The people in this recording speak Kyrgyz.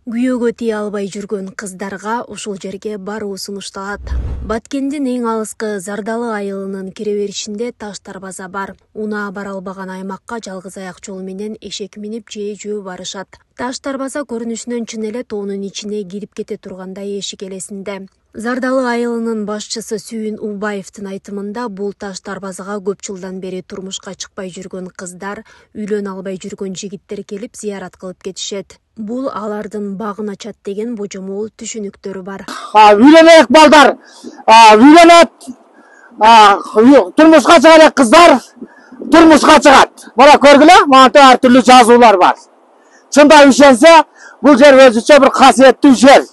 Күйөөгө тие албай жүргөн кыздарга ушул жерге баруу сунушталат. Баткендин эң алыскы Зардалы айылынын кире беришинде таш дарбаза бар. Унаа бара албаган аймакка жалгыз аяк жол менен эшек минип жөө барышат. Таш дарбаза көрүнүшүнөн чын эле тоонун ичине кирип кете тургандай эшик элесинде. Зардалы айылынын башчысы Сүйүн Убаевдин айтымында бул таш дарбазага көп жылдан бери турмушка чыкпай жүргөн кыздар, үйлөнө албай жүргөн жигиттер келип зыярат кылып кетишет. Бул алардын багын ачат деген божомол түшүнүктөрү бар. Үйлөнөк балдар, үйлөнөт, турмушка чыгат кыздар, турмушка чыгат. Мына көргүлө, мына ар түрлүү жазуулар бар. Чындап ишенсе, бул жер өзүнчө бир касиеттүү жер.